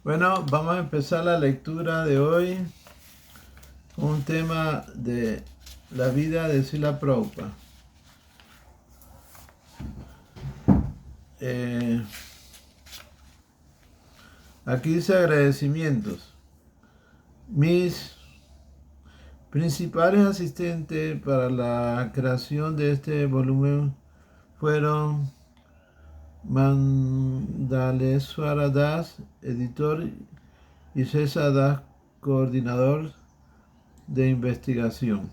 Bueno, vamos a empezar la lectura de hoy con un tema de la vida de Srila Prabhupada. Aquí dice agradecimientos. Mis principales asistentes para la creación de este volumen fueron Mandaleswara Das, editor, y César Das, coordinador de investigación.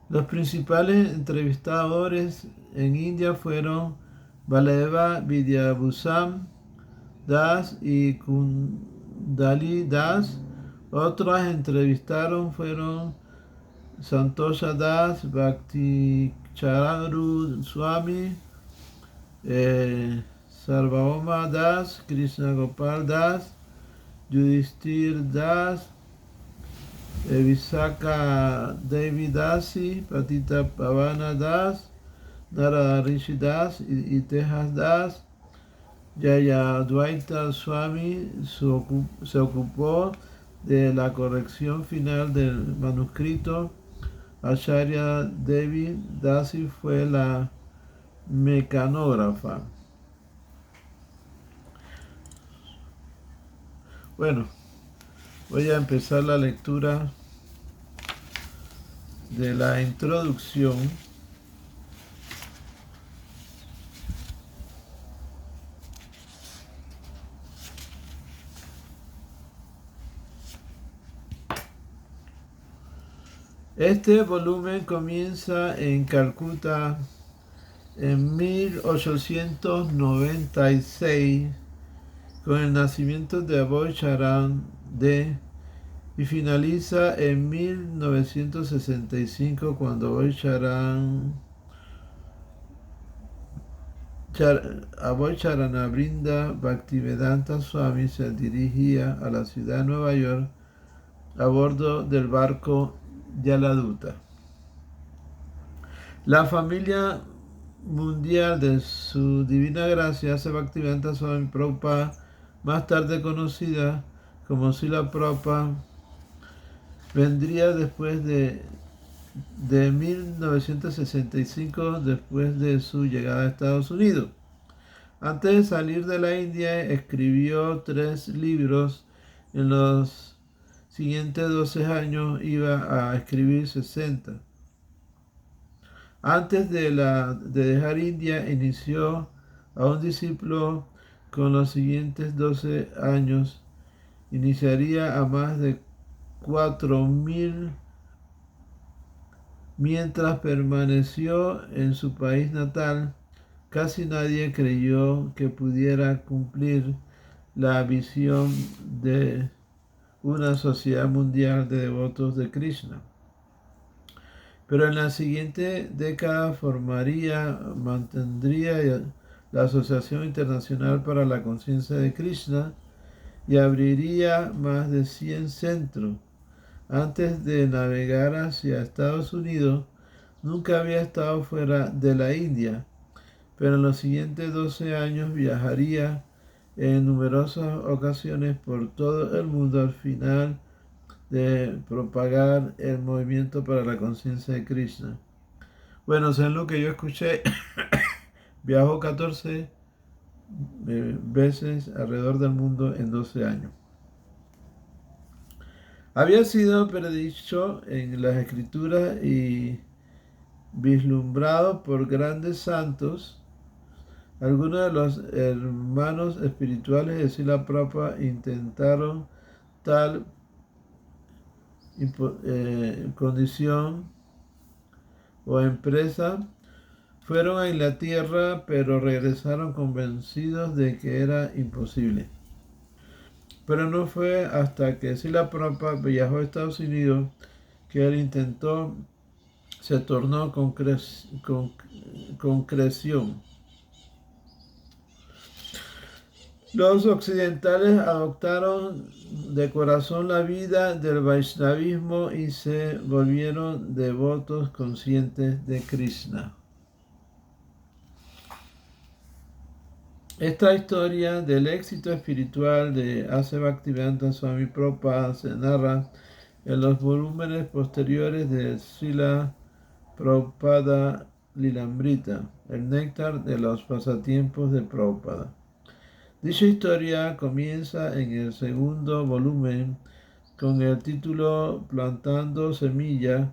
Los principales entrevistadores en India fueron Baladeva Vidyabhushan Das y Kundali Das. Otras entrevistaron fueron Santosha Das, Bhakticharu Swami, Sarvabhauma Das, Krishna Gopal Das, Yudhishthir Das, Visakha Devi Dasi, Patita Pavana Das, Narada Rishi Das y Tejas Das. Jayadvaita Swami se ocupó de la corrección final del manuscrito. Acharya Devi Dasi fue la mecanógrafa. Bueno, voy a empezar la lectura de la introducción. Este volumen comienza en Calcuta en 1896 con el nacimiento de Abhay Charan D y finaliza en 1965 cuando Abhay Charanabrinda Bhaktivedanta Swami se dirigía a la ciudad de Nueva York a bordo del barco Jaladuta. La familia mundial de su divina gracia hace Bhaktivedanta Swami Prabhupada, más tarde conocida como Srila Prabhupada, vendría después de 1965, después de su llegada a Estados Unidos. Antes de salir de la India, escribió 3 libros. En los siguientes 12 años iba a escribir 60. Antes de dejar India, inició a un discípulo. Con los siguientes 12 años, iniciaría a más de 4,000. Mientras permaneció en su país natal, casi nadie creyó que pudiera cumplir la visión de una sociedad mundial de devotos de Krishna. Pero en la siguiente década mantendría la Asociación Internacional para la Conciencia de Krishna y abriría más de 100 centros. Antes de navegar hacia Estados Unidos, nunca había estado fuera de la India, pero en los siguientes 12 años viajaría en numerosas ocasiones por todo el mundo al final de propagar el movimiento para la conciencia de Krishna. Bueno, según lo que yo escuché, viajó 14 veces alrededor del mundo en 12 años. Había sido predicho en las escrituras y vislumbrado por grandes santos. Algunos de los hermanos espirituales de Srila Prabhupada intentaron tal condición o empresa. Fueron a Inglaterra, pero regresaron convencidos de que era imposible. Pero no fue hasta que Srila Prabhupada viajó a Estados Unidos que el intento se tornó concreción. Los occidentales adoptaron de corazón la vida del Vaishnavismo y se volvieron devotos conscientes de Krishna. Esta historia del éxito espiritual de Asa Bhaktivedanta Swami Prabhupada se narra en los volúmenes posteriores de Srila Prabhupada Lilamrita, el néctar de los pasatiempos de Prabhupada. Dicha historia comienza en el segundo volumen con el título Plantando Semilla,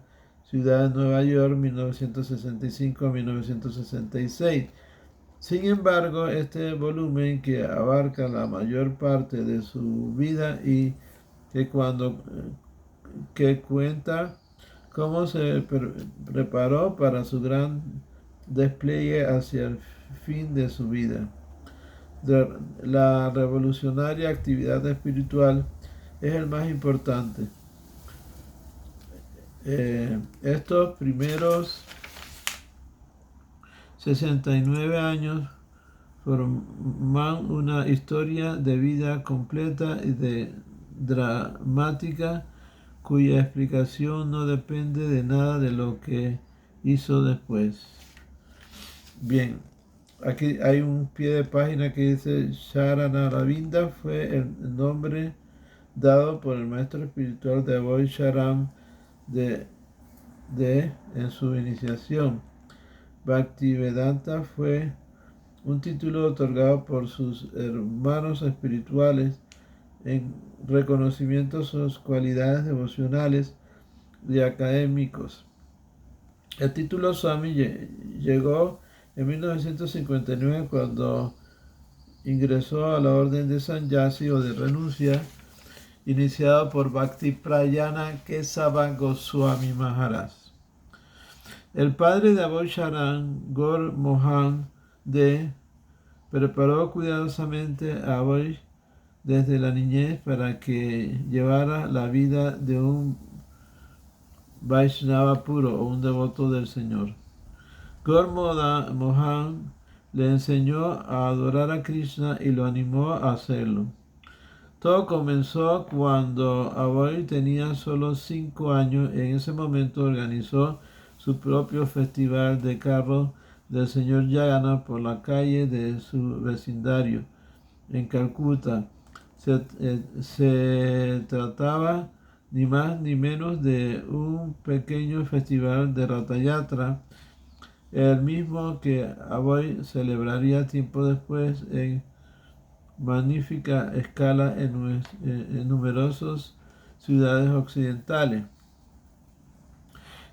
Ciudad de Nueva York, 1965-1966. Sin embargo, este volumen, que abarca la mayor parte de su vida y que cuenta cómo se preparó para su gran despliegue hacia el fin de su vida. La revolucionaria actividad espiritual es el más importante. Estos primeros 69 años forman una historia de vida completa y dramática cuya explicación no depende de nada de lo que hizo después. Bien, aquí hay un pie de página que dice Sharanaravinda fue el nombre dado por el maestro espiritual de Aboy Sharam en su iniciación. Bhaktivedanta fue un título otorgado por sus hermanos espirituales en reconocimiento a sus cualidades devocionales y académicos. El título Swami llegó en 1959 cuando ingresó a la orden de Sannyasi o de renuncia, iniciada por Bhakti Prayana Kesava Goswami Maharaj. El padre de Aboy Sharan, Gaur Mohan De, preparó cuidadosamente a Aboy desde la niñez para que llevara la vida de un Vaishnava puro o un devoto del Señor. Gaur Mohan le enseñó a adorar a Krishna y lo animó a hacerlo. Todo comenzó cuando Aboy tenía solo 5 años. En ese momento organizó su propio festival de carros del señor Jagannath por la calle de su vecindario en Calcuta. Se trataba ni más ni menos de un pequeño festival de Ratha Yatra, el mismo que Aboy celebraría tiempo después en magnífica escala en numerosas ciudades occidentales.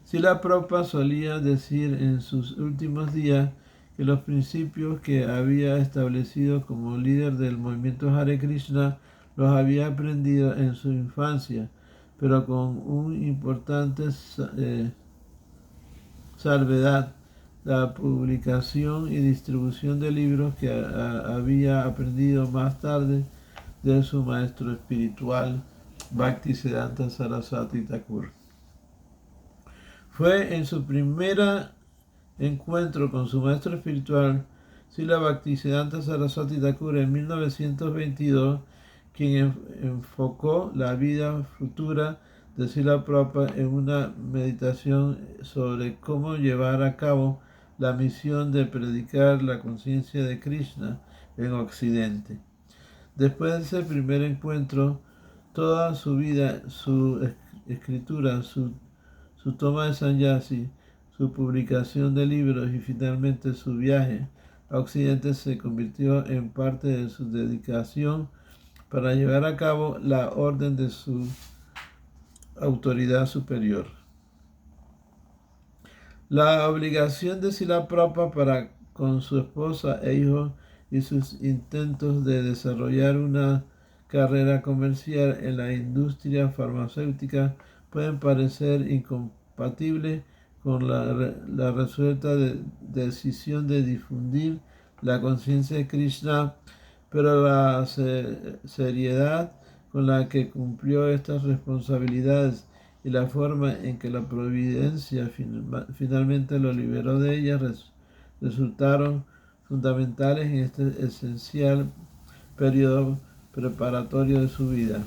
Srila Prabhupada solía decir en sus últimos días que los principios que había establecido como líder del movimiento Hare Krishna los había aprendido en su infancia, pero con un importante salvedad: la publicación y distribución de libros que había aprendido más tarde de su maestro espiritual Bhaktisiddhanta Saraswati Thakur. Fue en su primer encuentro con su maestro espiritual, Srila Bhaktisiddhanta Saraswati Thakur, en 1922, quien enfocó la vida futura de Srila Prabhupada en una meditación sobre cómo llevar a cabo la misión de predicar la conciencia de Krishna en Occidente. Después de ese primer encuentro, toda su vida, su escritura, su toma de sannyasi, su publicación de libros y finalmente su viaje a Occidente se convirtió en parte de su dedicación para llevar a cabo la orden de su autoridad superior. La obligación de Srila Prabhupada para con su esposa e hijos y sus intentos de desarrollar una carrera comercial en la industria farmacéutica pueden parecer incompatibles con la resuelta decisión de difundir la conciencia de Krishna, pero la seriedad con la que cumplió estas responsabilidades y la forma en que la providencia finalmente lo liberó de ellas resultaron fundamentales en este esencial periodo preparatorio de su vida.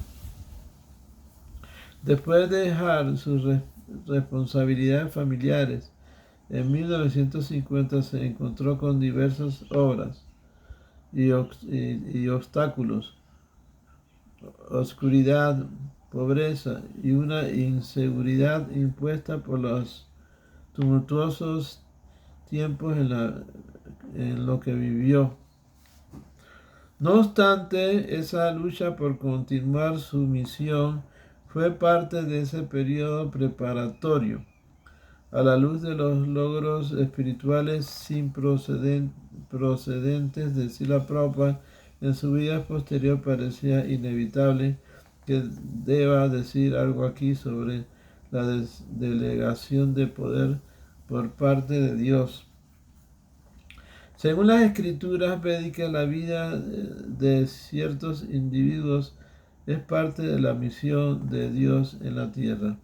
Después de dejar sus responsabilidades familiares, en 1950 se encontró con diversas obras y obstáculos, oscuridad, pobreza y una inseguridad impuesta por los tumultuosos tiempos en lo que vivió. No obstante, esa lucha por continuar su misión fue parte de ese periodo preparatorio. A la luz de los logros espirituales sin procedentes de Srila Prabhupada en su vida posterior, parecía inevitable que deba decir algo aquí sobre la delegación de poder por parte de Dios. Según las escrituras védicas, la vida de ciertos individuos es parte de la misión de Dios en la tierra.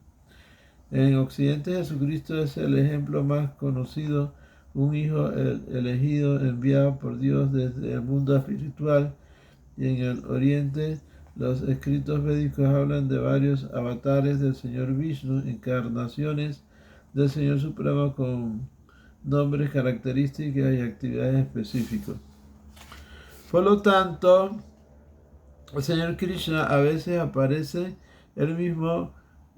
En Occidente, Jesucristo es el ejemplo más conocido, un hijo elegido, enviado por Dios desde el mundo espiritual, y en el Oriente, los escritos védicos hablan de varios avatares del Señor Vishnu, encarnaciones del Señor Supremo con nombres, características y actividades específicas. Por lo tanto, el Señor Krishna a veces aparece él mismo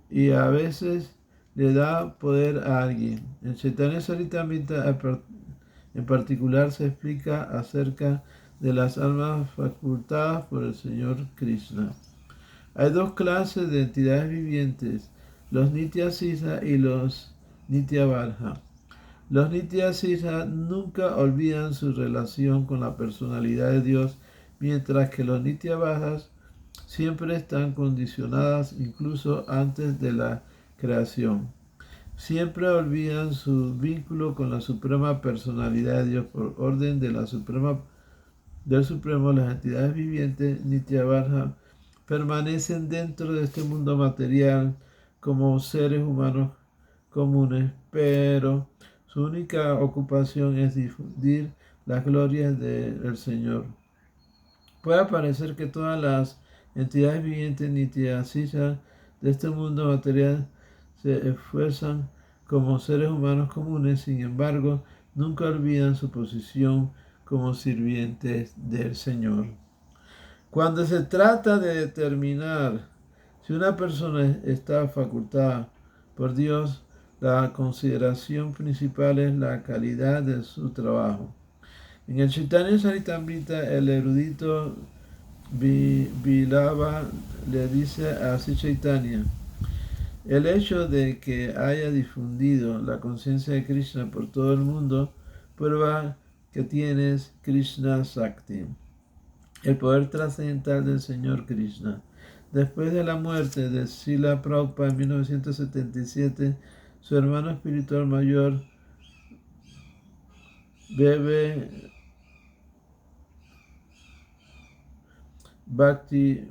y a veces le da poder a alguien. En Chaitanya Charitamrita en particular se explica acerca de las almas facultadas por el Señor Krishna. Hay dos clases de entidades vivientes, los Nitya Sisa y los Nitya Varha. Los Nitya Sisa nunca olvidan su relación con la personalidad de Dios, mientras que los Nitya Varhas siempre están condicionadas incluso antes de la creación. Siempre olvidan su vínculo con la suprema personalidad de Dios por orden de del Supremo. Las entidades vivientes Nitya Varha permanecen dentro de este mundo material como seres humanos comunes, pero su única ocupación es difundir las glorias del Señor. Puede parecer que todas las entidades vivientes Nitya Sisa de este mundo material se esfuerzan como seres humanos comunes, sin embargo, nunca olvidan su posición como sirvientes del Señor. Cuando se trata de determinar si una persona está facultada por Dios, la consideración principal es la calidad de su trabajo. En el Chaitanya Charitamrita, el erudito Vilava le dice a Sri Chaitanya: el hecho de que haya difundido la conciencia de Krishna por todo el mundo prueba que tienes Krishna Sakti, el poder trascendental del Señor Krishna. Después de la muerte de Srila Prabhupada en 1977, su hermano espiritual mayor, Bebe Bhakti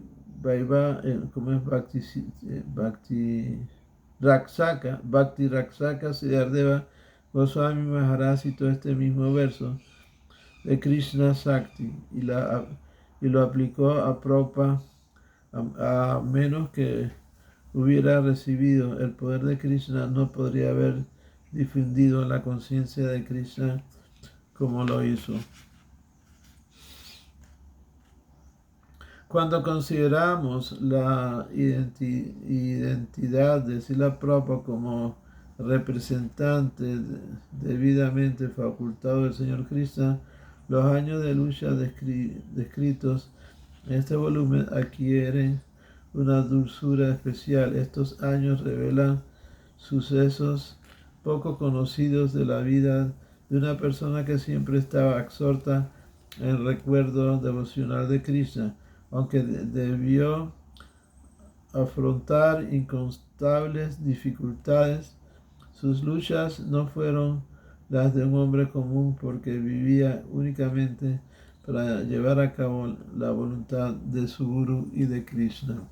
Raksaka Siddhardeva Goswami Maharaj citó este mismo verso de Krishna Sakti y lo aplicó a Prabhupada, a menos que hubiera recibido el poder de Krishna, no podría haber difundido la conciencia de Krishna como lo hizo. Cuando consideramos la identidad de Srila Prabhupada como representante debidamente facultado del Señor Krishna, los años de lucha descritos en este volumen adquieren una dulzura especial. Estos años revelan sucesos poco conocidos de la vida de una persona que siempre estaba absorta en el recuerdo devocional de Krishna. Aunque debió afrontar incontables dificultades, sus luchas no fueron las de un hombre común, porque vivía únicamente para llevar a cabo la voluntad de su Guru y de Krishna.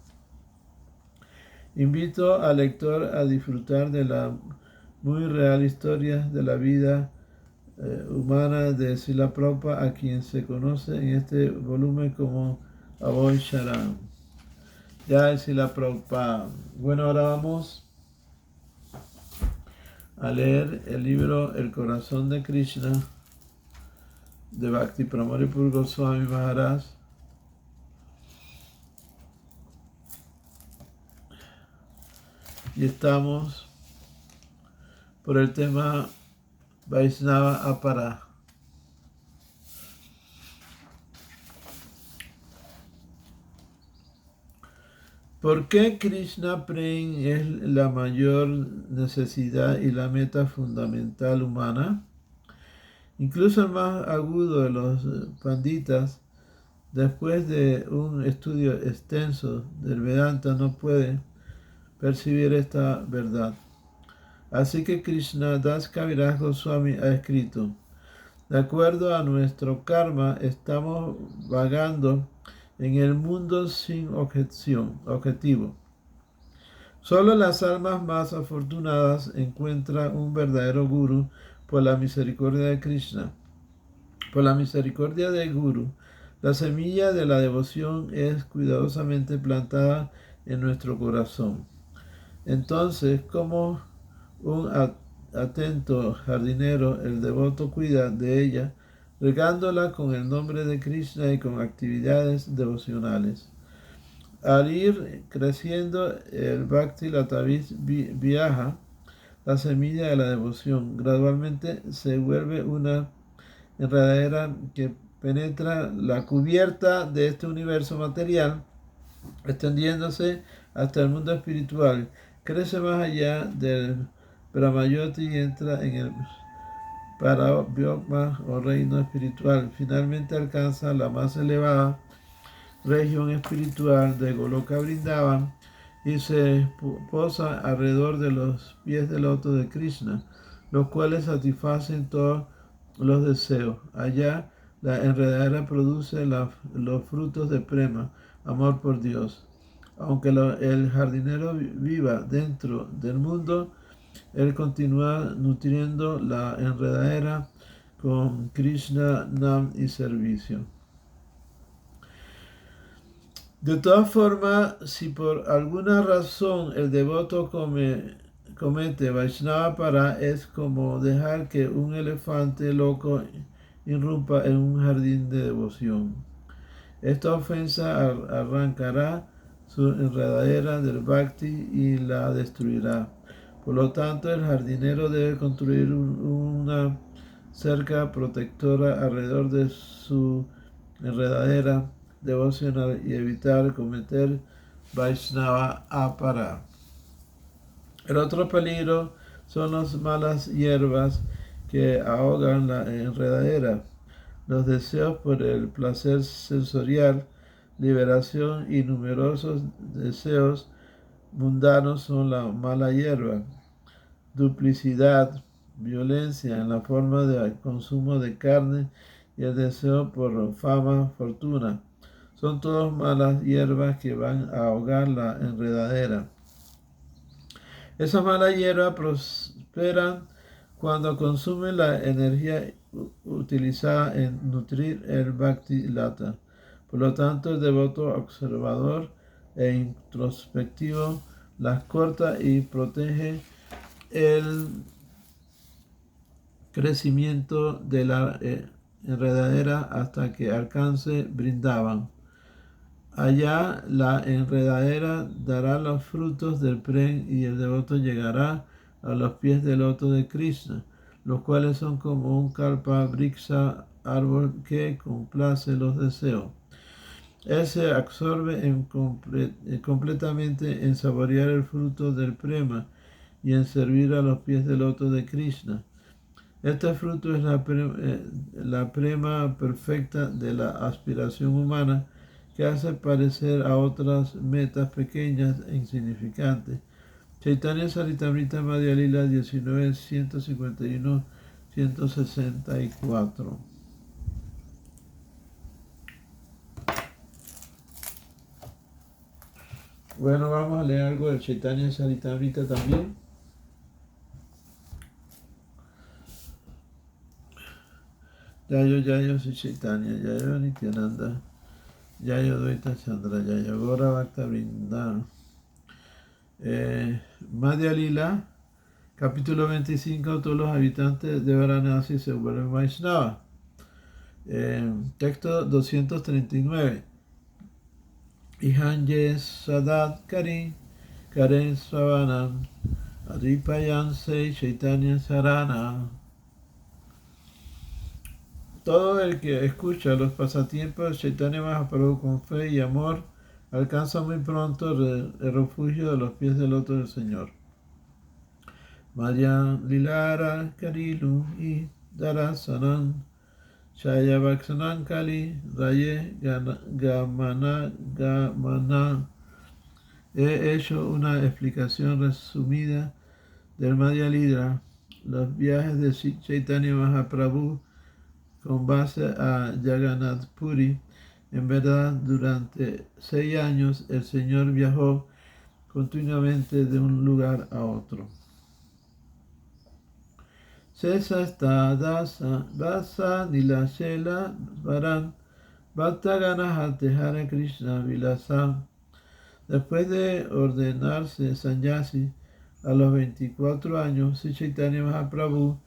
Invito al lector a disfrutar de la muy real historia de la vida humana de Srila Prabhupada, a quien se conoce en este volumen como Aboy Sharan. Ya Srila Prabhupada. Bueno, ahora vamos a leer el libro El Corazón de Krishna de Bhakti Pramod Pur Goswami Maharaj. Y estamos por el tema Vaishnava Apara. ¿Por qué Krishna Prem es la mayor necesidad y la meta fundamental humana? Incluso el más agudo de los panditas, después de un estudio extenso del Vedanta, no puede percibir esta verdad. Así que Krishna Das Kaviraj Goswami ha escrito: de acuerdo a nuestro karma, estamos vagando en el mundo sin objetivo. Solo las almas más afortunadas encuentran un verdadero guru por la misericordia de Krishna. Por la misericordia del guru, la semilla de la devoción es cuidadosamente plantada en nuestro corazón. Entonces, como un atento jardinero, el devoto cuida de ella, regándola con el nombre de Krishna y con actividades devocionales. Al ir creciendo el Bhakti Lata viaja, la semilla de la devoción, gradualmente se vuelve una enredadera que penetra la cubierta de este universo material, extendiéndose hasta el mundo espiritual. Crece más allá del Brahmayoti y entra en el Paravyogma o reino espiritual. Finalmente alcanza la más elevada región espiritual de Goloka Vrindavan y se posa alrededor de los pies del loto de Krishna, los cuales satisfacen todos los deseos. Allá la enredadera produce los frutos de prema, amor por Dios. Aunque el jardinero viva dentro del mundo, él continúa nutriendo la enredadera con Krishna, Nam y servicio. De todas formas, si por alguna razón el devoto comete Vaishnava Para, es como dejar que un elefante loco irrumpa en un jardín de devoción. Esta ofensa arrancará su enredadera del Bhakti y la destruirá. Por lo tanto, el jardinero debe construir una cerca protectora alrededor de su enredadera devocional y evitar cometer Vaishnava Apara. El otro peligro son las malas hierbas que ahogan la enredadera. Los deseos por el placer sensorial, liberación y numerosos deseos mundanos son la mala hierba. Duplicidad, violencia en la forma de consumo de carne y el deseo por fama, fortuna. Son todas malas hierbas que van a ahogar la enredadera. Esas malas hierbas prosperan cuando consumen la energía utilizada en nutrir el Bhakti Lata. Por lo tanto, el devoto observador e introspectivo las corta y protege el crecimiento de la enredadera hasta que alcance Vrindavan. Allá la enredadera dará los frutos del Prem y el devoto llegará a los pies del loto de Krishna, los cuales son como un kalpa vriksha, árbol que complace los deseos. Él se absorbe completamente en saborear el fruto del prema y en servir a los pies del loto de Krishna. Este fruto es la prema perfecta de la aspiración humana, que hace parecer a otras metas pequeñas e insignificantes. Chaitanya Charitamrita Madhya Lila 19, 151, 164. Bueno, vamos a leer algo del Chaitanya Charitamrita también. Yayo Sri Chaitanya, Yayo Nityananda, Yayo Dvaita Chandra, Yayo Gora Bhakta Vrinda. Madhya Lila, capítulo 25, todos los habitantes de Varanasi se vuelven Vaishnava. Texto 239. Ihanje Sadat Kari Karen Savanam Adripayanse Chaitanya Sarana. Todo el que escucha los pasatiempos de Chaitanya Mahaprabhu con fe y amor alcanza muy pronto el refugio de los pies del loto del Señor. Maya Lilara Karilu y Darasanan Shaya Vaksanan Kali Raye Gamana. He hecho una explicación resumida del Madhya Lila, los viajes de Chaitanya Mahaprabhu con base a Jagannath Puri. En verdad, durante 6 años el Señor viajó continuamente de un lugar a otro. Sesa esta dasa nilashela varan bhattagana Hare Krishna vilasa. Después de ordenarse sannyasi a los 24 años, Sri Chaitanya Mahaprabhu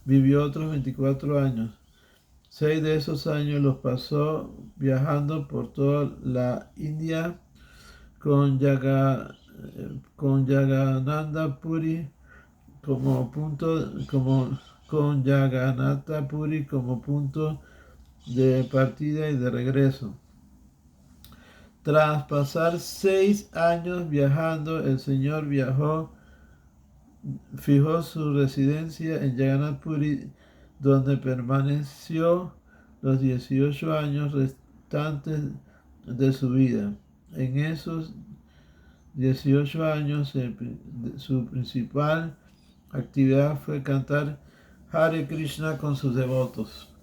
vivió otros 24 años. 6 de esos años los pasó viajando por toda la India con Jagannatha Puri como punto de partida y de regreso. Tras pasar 6 años viajando, el Señor fijó su residencia en Jagannath Puri, donde permaneció los 18 años restantes de su vida. En esos 18 años, su principal actividad fue cantar Hare Krishna con sus devotos.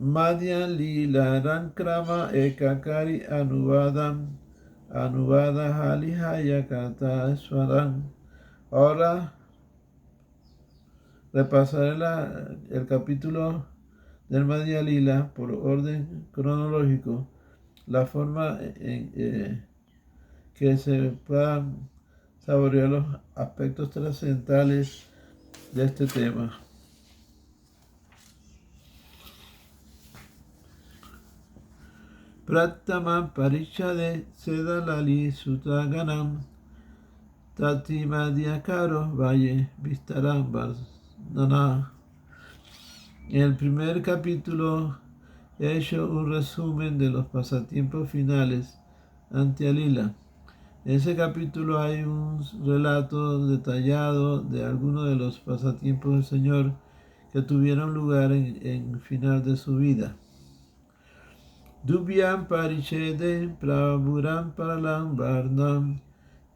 Madhya Lila Rankrama Ekakari Anuvada Halihaya Kata Swaram. Ahora repasaré el capítulo del Madhya Lila por orden cronológico, la forma en que se puedan saborear los aspectos trascendentales de este tema. Pratama Parishade Sedalali Sutaganam Tati Madhyakaro Valle Vistaram Varnana. En el primer capítulo he hecho un resumen de los pasatiempos finales ante Lila. En ese capítulo hay un relato detallado de algunos de los pasatiempos del Señor que tuvieron lugar en final de su vida. Dubhyam Parishede Prabhuram Paralam Varnam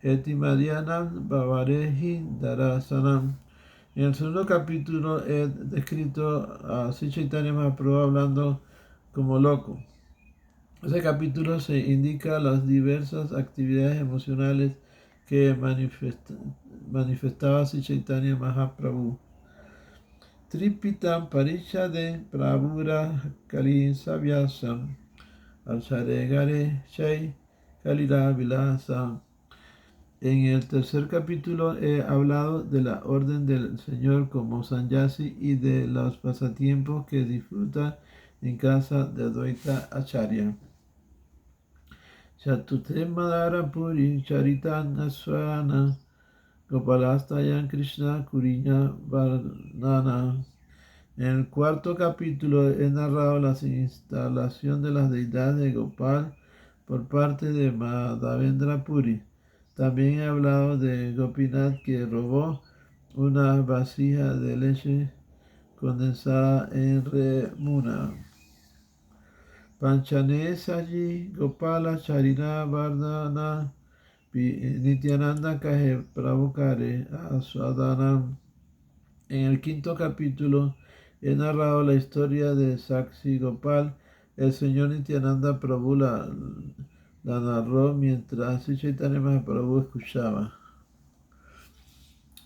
Etimadyanam Bhavarehi Darasanam. En el segundo capítulo he descrito a Sri Chaitanya Mahaprabhu hablando como loco. En ese capítulo se indica las diversas actividades emocionales que manifestaba Sri Chaitanya Mahaprabhu. Tripitam Parishade Prabhura Kali Savyasam Alcharegare Shai Kalila Vilasa. En el tercer capítulo he hablado de la orden del Señor como sannyasi y de los pasatiempos que disfruta en casa de Advaita Acharya. Chatute Madara Puri Charitan Aswana Gopalastayan Krishna Kurinya Varnana. En el cuarto capítulo he narrado la instalación de las deidades de Gopal por parte de Madhavendra Puri. También he hablado de Gopinath que robó una vasija de leche condensada en Remuna. Panchane Saji Gopala Charina Vardhana Nityananda Kahe Prabhukare Aswadanam. En el quinto capítulo he narrado la historia de Saksi Gopal. El señor Nityananda Prabhu la narró mientras Sri Chaitanya Mahaprabhu escuchaba.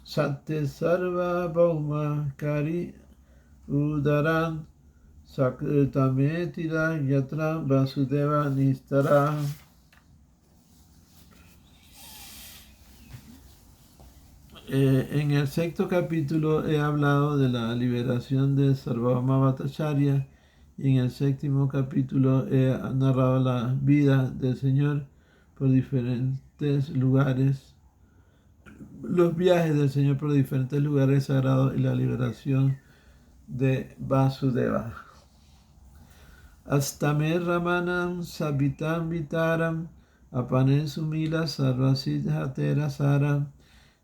Sante Sarva Bhauma Kari Udaran Saktametira Yatra Vasudeva Nistara. En el sexto capítulo he hablado de la liberación de Sarvabhauma Bhattacharya y en el séptimo capítulo he narrado la vida del Señor por diferentes lugares, los viajes del Señor por diferentes lugares sagrados y la liberación de Vasudeva. Astame Ramanam Sabitam Vitaram Apanen Sumila Sarvasidhatera Saram.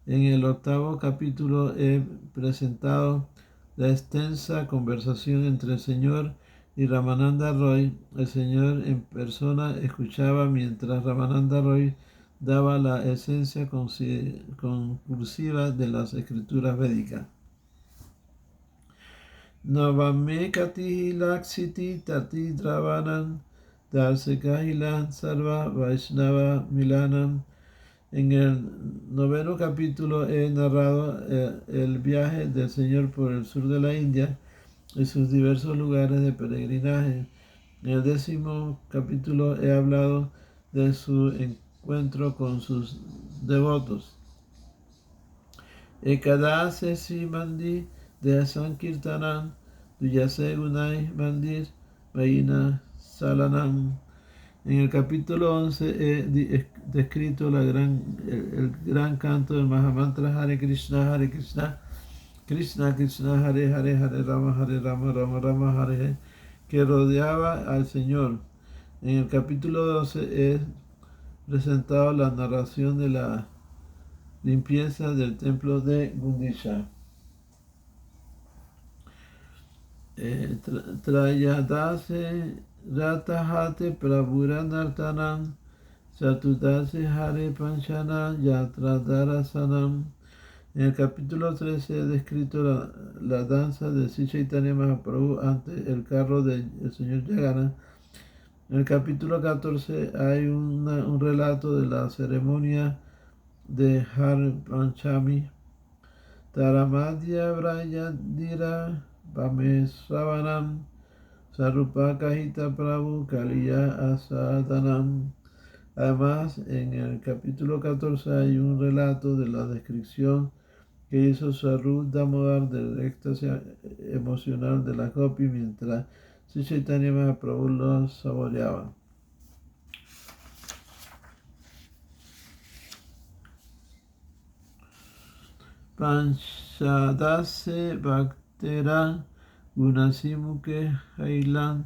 En el octavo capítulo he presentado la extensa conversación entre el Señor y Ramananda Roy. El Señor en persona escuchaba mientras Ramananda Roy daba la esencia conclusiva de las escrituras védicas. Navame Kati Laksiti Tati Dravanan Darsekahilan Sarva Vaishnava Milanam. En el noveno capítulo he narrado el viaje del Señor por el sur de la India y sus diversos lugares de peregrinaje. En el décimo capítulo he hablado de su encuentro con sus devotos. Ekadase si mandi de Sankirtanan, Duyase Gunai mandir, Vaina Salanam. En el capítulo 11 he descrito el gran canto del Mahamantra Hare Krishna, Krishna Krishna, Hare Hare, Hare Rama, Rama Rama, Hare, que rodeaba al Señor. En el capítulo 12 he presentado la narración de la limpieza del templo de Gundisha. Trayadase Ratahate Prabhuranartanam Satudase Hare Panchana Yatradarasanam. En el capítulo 13 he descrito la danza de Sri Chaitanya Mahaprabhu ante el carro del señor Yagana. En el capítulo 14 hay un relato de la ceremonia de Har Panchami. Taramadya Brayadira Pamesravanam Sarupa Kahita Prabhu Kaliya Asadanam. Además, en el capítulo 14 hay un relato de la descripción que hizo Swarup Damodar del éxtasis emocional de la Gopi mientras Sri Chaitanya Mahaprabhu lo saboreaba. Panchadase Bhaktera Gunasimuke Hailan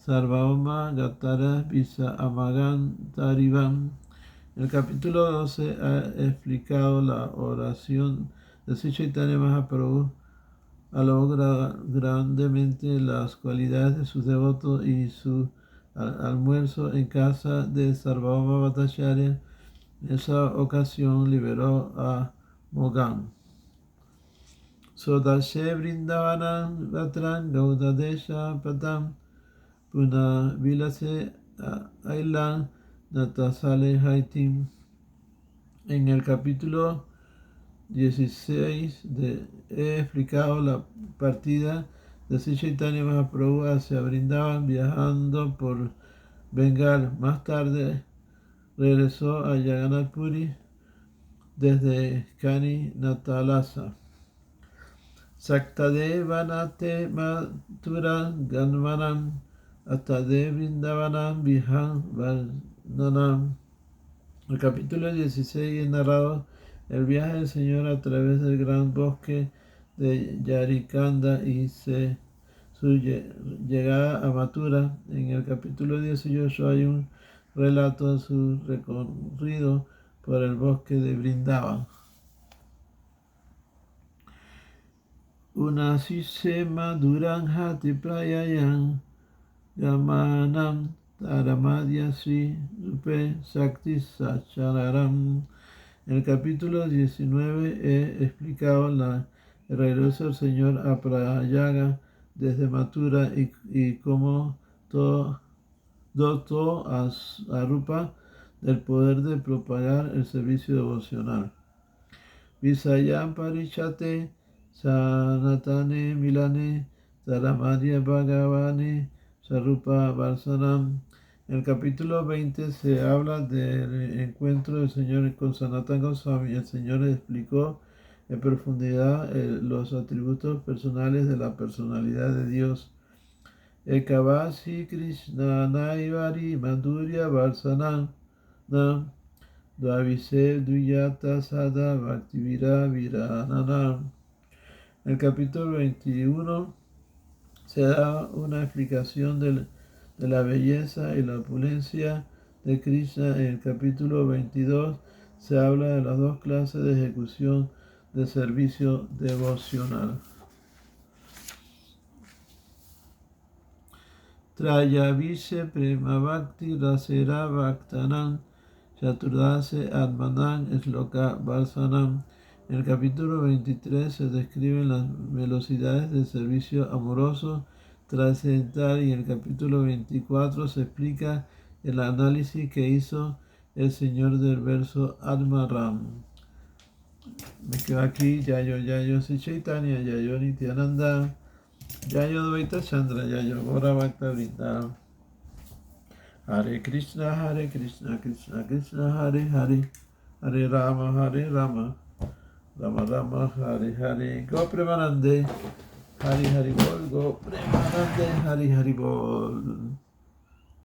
Sarvabhauma Gatara Visa Amagan Tarivam. En el capítulo 12 ha explicado la oración de Sri Chaitanya Mahaprabhu, alabó grandemente las cualidades de sus devotos y su almuerzo en casa de Sarvabhauma Bhattacharya. En esa ocasión liberó a Mogan. Sodashe Vrindavanam Vatran Gaudadesha Patam Puna Vilase Ailan Natasale Haitim. En el capítulo 16 he explicado la partida de Sri Chaitanya Mahaprabhu hacia Vrindavan viajando por Bengal. Más tarde regresó a Jagannath Puri desde Kani Natalasa. Saktade Vanate Mathura Ganmanam Atade Vrindavanam Vihan Varnanam. En el capítulo 16 he narrado el viaje del Señor a través del gran bosque de Yarikanda y su llegada a Mathura. En el capítulo 18 hay un relato de su recorrido por el bosque de Vrindavan. Unasisema Duranjati Prayayan Gamanam Taramadya Sri Rupe Sakti Sachararam. En el capítulo 19 he explicado el regreso del Señor a Prayaga desde Mathura y cómo dotó a Rupa del poder de propagar el servicio devocional. Visayam Parichate Sanatane Milane Taramadya Bhagavane Sarupa Varsanam. En el capítulo 20 se habla del encuentro del Señor con Sanatana Goswami. El Señor explicó en profundidad los atributos personales de la personalidad de Dios. Ekavasi Krishna Naivari Madhurya Varsanam Nam Dvavise Duyata Sada Bhaktivira Virananam. En el capítulo 21 se da una explicación de la belleza y la opulencia de Krishna. En el capítulo 22 se habla de las dos clases de ejecución de servicio devocional. Trayavise Prema Bhakti Rasera Bhaktanam Chaturdase Atmanam Shloka Varsanam. En el capítulo 23 se describen las velocidades del servicio amoroso trascendental y en el capítulo 24 se explica el análisis que hizo el señor del verso Atmaram. Me quedo aquí. Yayo Sri Chaitanya, Yayo Nityananda, Yayo Dvaita Chandra, Yayo Gaura Bhakta Vrinda. Hare Krishna, Krishna Krishna, Hare Hare, Hare Rama, Rama Rama, Hare Hare. Go Premanande, Hari Hari Bol, Go Premanande, Hari Hari Bol.